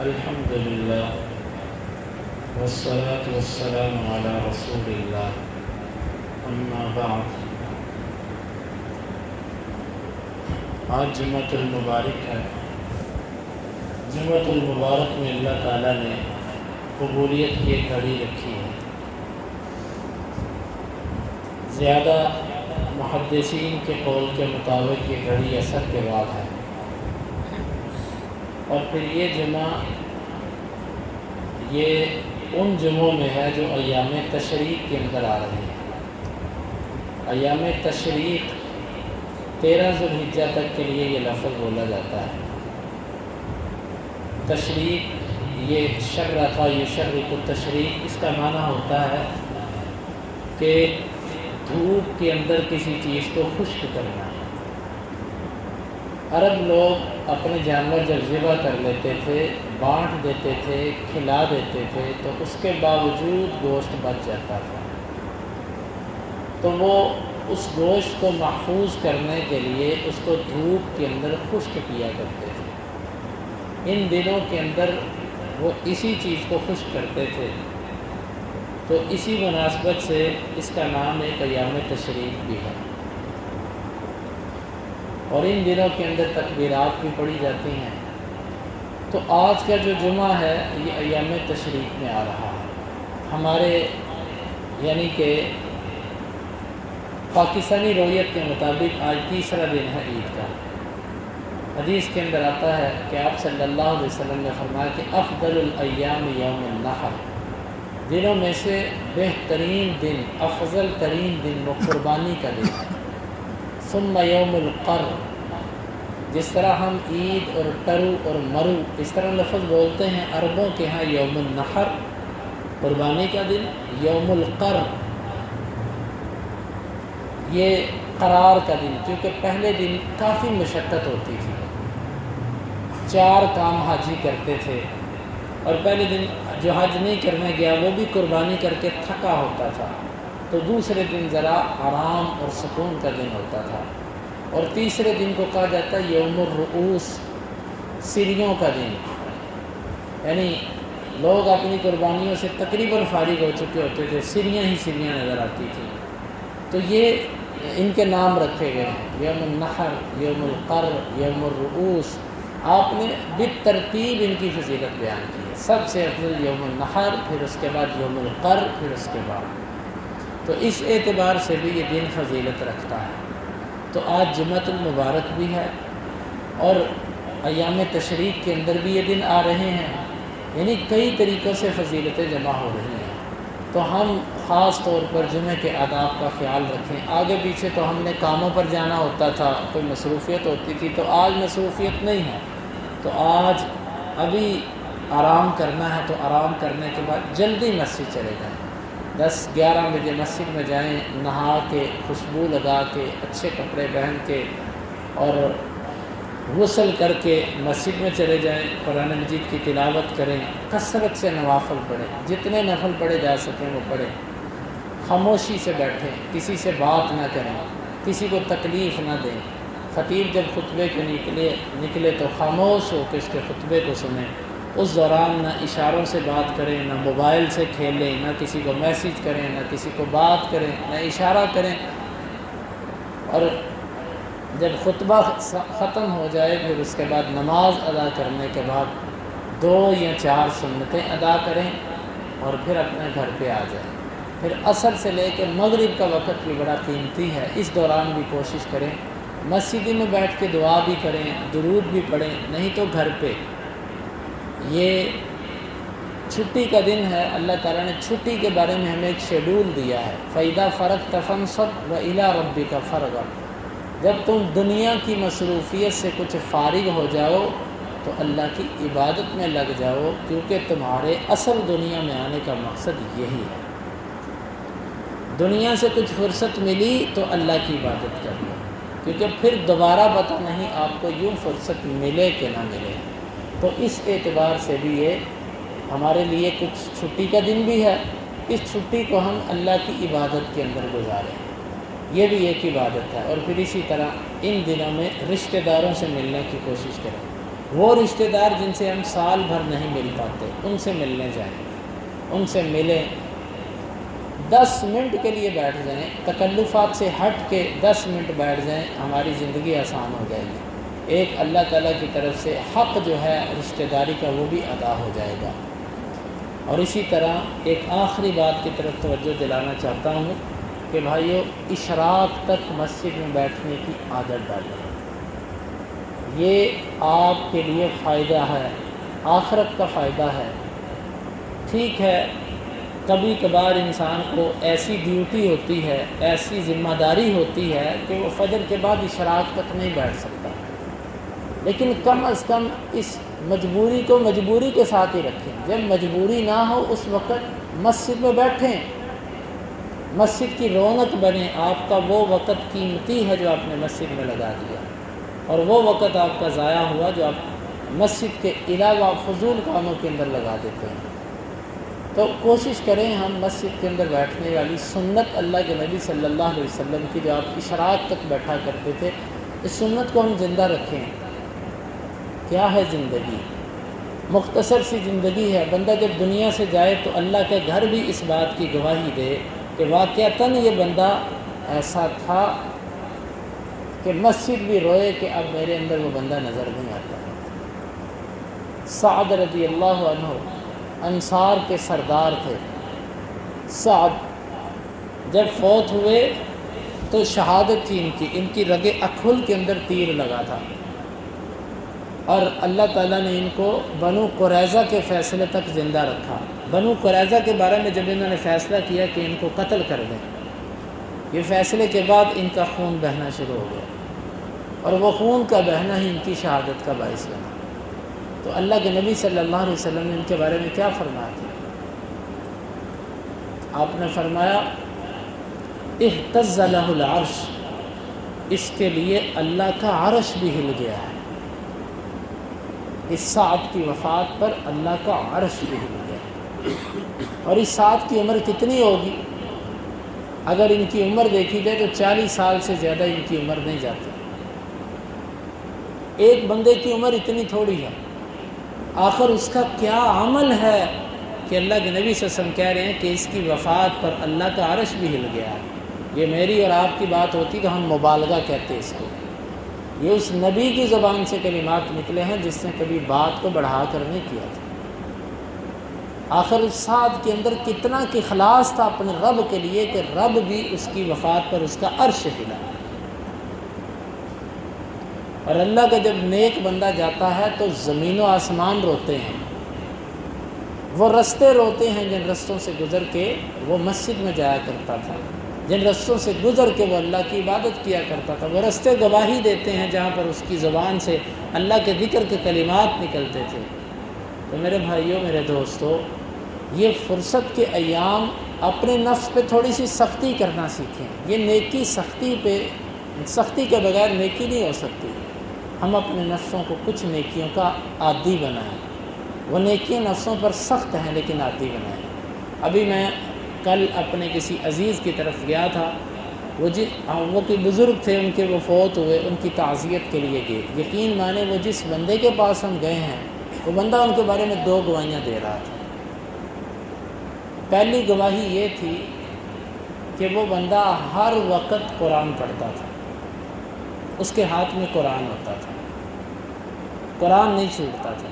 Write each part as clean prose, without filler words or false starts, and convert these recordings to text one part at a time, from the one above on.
الحمد للہ والصلاة والسلام علی رسول اللہ اما بعد۔ آج جمعۃ المبارک ہے۔ جمعۃ المبارک میں اللہ تعالیٰ نے قبولیت کی ایک گھڑی رکھی ہے۔ زیادہ محدثین کے قول کے مطابق یہ گھڑی عصر کے بعد ہے، اور پھر یہ جمعہ یہ ان جمعوں میں ہے جو ایام تشریق کے اندر آ رہے ہیں۔ ایام تشریق 13 ذوالحجہ تک کے لیے یہ لفظ بولا جاتا ہے۔ تشریق یہ شرع یشرق التشریق، اس کا معنی ہوتا ہے کہ دھوپ کے اندر کسی چیز کو خشک کرنا۔ عرب لوگ اپنے جانور جب ذبح کر لیتے تھے، بانٹ دیتے تھے، کھلا دیتے تھے، تو اس کے باوجود گوشت بچ جاتا تھا، تو وہ اس گوشت کو محفوظ کرنے کے لیے اس کو دھوپ کے اندر خشک کیا کرتے تھے۔ ان دنوں کے اندر وہ اسی چیز کو خشک کرتے تھے، تو اسی مناسبت سے اس کا نام ایک ایام تشریق بھی ہے۔ اور ان دنوں کے اندر تکبیرات بھی پڑھی جاتی ہیں۔ تو آج کا جو جمعہ ہے یہ ایام تشریق میں آ رہا ہے۔ ہمارے یعنی کہ پاکستانی رویت کے مطابق آج تیسرا دن ہے عید کا۔ حدیث کے اندر آتا ہے کہ آپ صلی اللہ علیہ وسلم نے فرمایا کہ افضل الایام یوم النحر، دنوں میں سے بہترین دن، افضل ترین دن وہ قربانی کا دن ہے۔ ثم یوم القر، جس طرح ہم عید اور ٹرو اور مرو اس طرح لفظ بولتے ہیں، عربوں کے ہاں یوم النحر قربانی کا دن، یوم القر یہ قرار کا دن، کیونکہ پہلے دن کافی مشقت ہوتی تھی، 4 کام حاجی کرتے تھے، اور پہلے دن جو حج نہیں کرنے گیا وہ بھی قربانی کر کے تھکا ہوتا تھا، تو دوسرے دن ذرا آرام اور سکون کا دن ہوتا تھا۔ اور تیسرے دن کو کہا جاتا ہے یوم الرؤوس، سریوں کا دن، یعنی لوگ اپنی قربانیوں سے تقریباً فارغ ہو چکے ہوتے تھے، سریاں ہی سریاں نظر آتی تھیں، تو یہ ان کے نام رکھے گئے ہیں، یوم النحر، یوم القر، یوم الرؤوس۔ آپ نے بالترتیب ان کی فضیلت بیان کی ہے، سب سے افضل یوم النحر، پھر اس کے بعد یوم القر، پھر اس کے بعد، تو اس اعتبار سے بھی یہ دن فضیلت رکھتا ہے۔ تو آج جمعۃ المبارک بھی ہے، اور ایام تشریق کے اندر بھی یہ دن آ رہے ہیں، یعنی کئی طریقوں سے فضیلتیں جمع ہو رہی ہیں۔ تو ہم خاص طور پر جمعہ کے آداب کا خیال رکھیں۔ آگے پیچھے تو ہم نے کاموں پر جانا ہوتا تھا، کوئی مصروفیت ہوتی تھی، تو آج مصروفیت نہیں ہے، تو آج ابھی آرام کرنا ہے، تو آرام کرنے کے بعد جلدی مسجد چلے جائیں، 10-11 بجے مسجد میں جائیں، نہا کے، خوشبو لگا کے، اچھے کپڑے پہن کے اور غسل کر کے مسجد میں چلے جائیں، قرآن مجید کی تلاوت کریں، کثرت سے نوافل پڑھیں، جتنے نفل پڑھے جا سکیں وہ پڑھیں، خاموشی سے بیٹھیں، کسی سے بات نہ کریں، کسی کو تکلیف نہ دیں۔ خطیب جب خطبے کے نکلے تو خاموش ہو کے اس کے خطبے کو سنیں، اس دوران نہ اشاروں سے بات کریں، نہ موبائل سے کھیلیں، نہ کسی کو میسیج کریں، نہ کسی کو بات کریں، نہ اشارہ کریں، اور جب خطبہ ختم ہو جائے پھر اس کے بعد نماز ادا کرنے کے بعد 2 یا 4 سنتیں ادا کریں، اور پھر اپنے گھر پہ آ جائیں۔ پھر عصر سے لے کے مغرب کا وقت بھی بڑا قیمتی ہے، اس دوران بھی کوشش کریں مسجد میں بیٹھ کے دعا بھی کریں، درود بھی پڑھیں، نہیں تو گھر پہ۔ یہ چھٹی کا دن ہے، اللہ تعالیٰ نے چھٹی کے بارے میں ہمیں ایک شیڈول دیا ہے، فَإِذَا فَرَغْتَ فَانصَبْ وَإِلَىٰ رَبِّكَ فَارْغَب۔ جب تم دنیا کی مصروفیت سے کچھ فارغ ہو جاؤ تو اللہ کی عبادت میں لگ جاؤ، کیونکہ تمہارے اصل دنیا میں آنے کا مقصد یہی ہے۔ دنیا سے کچھ فرصت ملی تو اللہ کی عبادت کر لو، کیونکہ پھر دوبارہ پتہ نہیں آپ کو یوں فرصت ملے کہ نہ ملے۔ تو اس اعتبار سے بھی یہ ہمارے لیے کچھ چھٹی کا دن بھی ہے، اس چھٹی کو ہم اللہ کی عبادت کے اندر گزاریں، یہ بھی ایک عبادت ہے۔ اور پھر اسی طرح ان دنوں میں رشتہ داروں سے ملنے کی کوشش کریں، وہ رشتہ دار جن سے ہم سال بھر نہیں مل پاتے ان سے ملنے جائیں، ان سے ملیں، 10 منٹ کے لیے بیٹھ جائیں، تکلفات سے ہٹ کے 10 منٹ بیٹھ جائیں، ہماری زندگی آسان ہو جائے گی۔ ایک اللہ تعالیٰ کی طرف سے حق جو ہے رشتہ داری کا وہ بھی ادا ہو جائے گا۔ اور اسی طرح ایک آخری بات کی طرف توجہ دلانا چاہتا ہوں کہ بھائیو، اشراق تک مسجد میں بیٹھنے کی عادت ڈالیں۔ یہ آپ کے لیے فائدہ ہے، آخرت کا فائدہ ہے۔ ٹھیک ہے، کبھی کبھار انسان کو ایسی ڈیوٹی ہوتی ہے، ایسی ذمہ داری ہوتی ہے کہ وہ فجر کے بعد اشراق تک نہیں بیٹھ سکتا، لیکن کم از کم اس مجبوری کو مجبوری کے ساتھ ہی رکھیں۔ جب مجبوری نہ ہو اس وقت مسجد میں بیٹھیں، مسجد کی رونق بنے۔ آپ کا وہ وقت قیمتی ہے جو آپ نے مسجد میں لگا دیا، اور وہ وقت آپ کا ضائع ہوا جو آپ مسجد کے علاوہ فضول کاموں کے اندر لگا دیتے ہیں۔ تو کوشش کریں ہم مسجد کے اندر بیٹھنے والی سنت اللہ کے نبی صلی اللہ علیہ وسلم کی جو آپ اشراق تک بیٹھا کرتے تھے، اس سنت کو ہم زندہ رکھیں۔ کیا ہے زندگی؟ مختصر سی زندگی ہے۔ بندہ جب دنیا سے جائے تو اللہ کا گھر بھی اس بات کی گواہی دے کہ واقعتاً یہ بندہ ایسا تھا کہ مسجد بھی روئے کہ اب میرے اندر وہ بندہ نظر نہیں آتا۔ سعد رضی اللہ عنہ انصار کے سردار تھے۔ سعد جب فوت ہوئے تو شہادت تھی ان کی رگ اکھل کے اندر تیر لگا تھا، اور اللہ تعالیٰ نے ان کو بنو قریظہ کے فیصلے تک زندہ رکھا۔ بنو قریظہ کے بارے میں جب انہوں نے فیصلہ کیا کہ ان کو قتل کر دیں، یہ فیصلے کے بعد ان کا خون بہنا شروع ہو گیا، اور وہ خون کا بہنا ہی ان کی شہادت کا باعث بنا۔ تو اللہ کے نبی صلی اللہ علیہ وسلم نے ان کے بارے میں کیا فرمایا تھا؟ آپ نے فرمایا اہتز لہ العرش، اس کے لیے اللہ کا عرش بھی ہل گیا ہے۔ اس سعد کی وفات پر اللہ کا عرش بھی ہل گیا۔ اور اس سعد کی عمر کتنی ہوگی؟ اگر ان کی عمر دیکھی جائے تو 40 سال سے زیادہ ان کی عمر نہیں جاتی۔ ایک بندے کی عمر اتنی تھوڑی ہے، آخر اس کا کیا عمل ہے کہ اللہ کے نبی صلی اللہ علیہ وسلم کہہ رہے ہیں کہ اس کی وفات پر اللہ کا عرش بھی ہل گیا ہے۔ یہ میری اور آپ کی بات ہوتی تو ہم مبالغہ کہتے ہیں اس کو۔ یہ اس نبی کی زبان سے کلمات نکلے ہیں جس نے کبھی بات کو بڑھا کر نہیں کیا تھا۔ آخر اس سعد کے اندر کتنا کہ اخلاص تھا اپنے رب کے لیے کہ رب بھی اس کی وفات پر اس کا عرش ہلا۔ اور اللہ کا جب نیک بندہ جاتا ہے تو زمین و آسمان روتے ہیں، وہ رستے روتے ہیں جن رستوں سے گزر کے وہ مسجد میں جایا کرتا تھا، جن رستوں سے گزر کے وہ اللہ کی عبادت کیا کرتا تھا، وہ رستے گواہی دیتے ہیں جہاں پر اس کی زبان سے اللہ کے ذکر کے کلمات نکلتے تھے۔ تو میرے بھائیوں، میرے دوستو، یہ فرصت کے ایام اپنے نفس پہ تھوڑی سی سختی کرنا سیکھیں۔ یہ نیکی سختی کے بغیر نیکی نہیں ہو سکتی۔ ہم اپنے نفسوں کو کچھ نیکیوں کا عادی بنائیں۔ وہ نیکیاں نفسوں پر سخت ہیں لیکن عادی بنائیں۔ ابھی میں کل اپنے کسی عزیز کی طرف گیا تھا، وہ کوئی بزرگ تھے، ان کے وہ فوت ہوئے، ان کی تعزیت کے لیے گئے۔ یقین مانے وہ جس بندے کے پاس ہم گئے ہیں وہ بندہ ان کے بارے میں 2 گواہیاں دے رہا تھا۔ پہلی گواہی یہ تھی کہ وہ بندہ ہر وقت قرآن پڑھتا تھا، اس کے ہاتھ میں قرآن ہوتا تھا، قرآن نہیں چھوٹتا تھا۔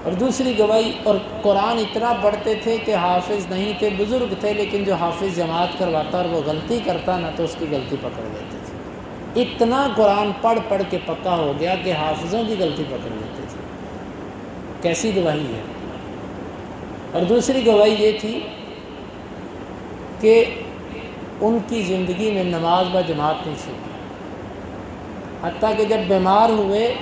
اور دوسری گواہی، اور قرآن اتنا پڑھتے تھے کہ حافظ نہیں تھے، بزرگ تھے، لیکن جو حافظ جماعت کرواتا اور وہ غلطی کرتا نا تو اس کی غلطی پکڑ لیتے تھے۔ اتنا قرآن پڑھ پڑھ کے پکا ہو گیا کہ حافظوں کی غلطی پکڑ لیتے تھے۔ کیسی گواہی ہے؟ اور دوسری گواہی یہ تھی کہ ان کی زندگی میں نماز با جماعت نہیں چھوٹی، حتیٰ کہ جب بیمار ہوئے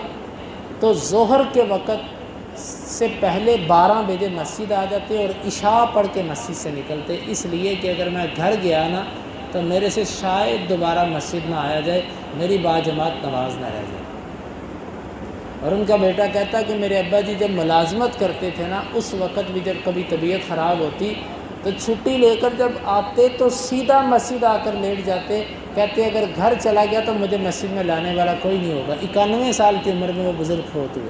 تو ظہر کے وقت سے پہلے 12 بجے مسجد آ جاتے اور عشاء پڑھ کے مسجد سے نکلتے، اس لیے کہ اگر میں گھر گیا نا تو میرے سے شاید دوبارہ مسجد نہ آیا جائے، میری باجماعت نماز نہ رہ جائے۔ اور ان کا بیٹا کہتا کہ میرے ابا جی جب ملازمت کرتے تھے نا، اس وقت بھی جب کبھی طبیعت خراب ہوتی تو چھٹی لے کر جب آتے تو سیدھا مسجد آ کر لیٹ جاتے، کہتے اگر گھر چلا گیا تو مجھے مسجد میں لانے والا کوئی نہیں ہوگا۔ 91 سال کی عمر میں وہ بزرگ فوت ہوئے۔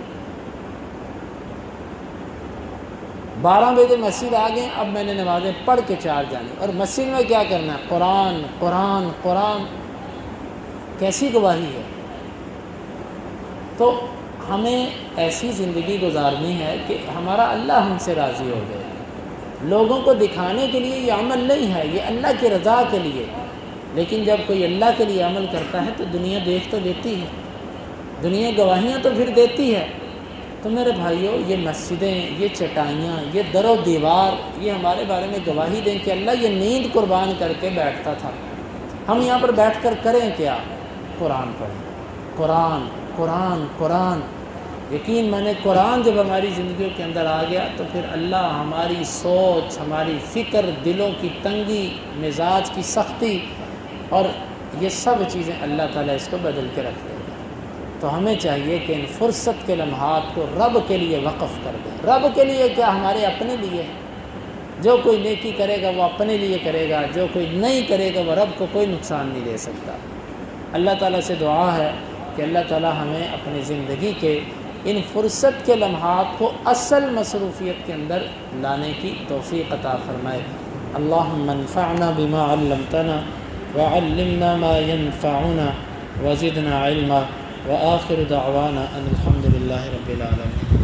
12 بجے مسجد آ گئے، اب میں نے نمازیں پڑھ کے 4 جانی، اور مسجد میں کیا کرنا ہے؟ قرآن قرآن قرآن۔ کیسی گواہی ہے؟ تو ہمیں ایسی زندگی گزارنی ہے کہ ہمارا اللہ ہم سے راضی ہو جائے۔ لوگوں کو دکھانے کے لیے یہ عمل نہیں ہے، یہ اللہ کی رضا کے لیے۔ لیکن جب کوئی اللہ کے لیے عمل کرتا ہے تو دنیا دیکھ تو دیتی ہے، دنیا گواہیاں تو پھر دیتی ہے۔ تو میرے بھائیوں، یہ مسجدیں، یہ چٹائیاں، یہ در و دیوار، یہ ہمارے بارے میں گواہی دیں کہ اللہ یہ نیند قربان کر کے بیٹھتا تھا۔ ہم یہاں پر بیٹھ کر کریں کیا؟ قرآن پڑھیں، قرآن قرآن قرآن۔ یقین مانے قرآن جب ہماری زندگیوں کے اندر آ گیا تو پھر اللہ ہماری سوچ، ہماری فکر، دلوں کی تنگی، مزاج کی سختی اور یہ سب چیزیں اللہ تعالیٰ اس کو بدل کے رکھ دے گا۔ تو ہمیں چاہیے کہ ان فرصت کے لمحات کو رب کے لیے وقف کر دیں۔ رب کے لیے کیا؟ ہمارے اپنے لیے۔ جو کوئی نیکی کرے گا وہ اپنے لیے کرے گا، جو کوئی نہیں کرے گا وہ رب کو کوئی نقصان نہیں دے سکتا۔ اللہ تعالیٰ سے دعا ہے کہ اللہ تعالیٰ ہمیں اپنی زندگی کے ان فرصت کے لمحات کو اصل مصروفیت کے اندر لانے کی توفیق عطا فرمائے۔ اللہم انفعنا بما علمتنا وعلمنا ما ينفعنا وزدنا علما وآخر دعوانا ان الحمد للہ رب العالمین۔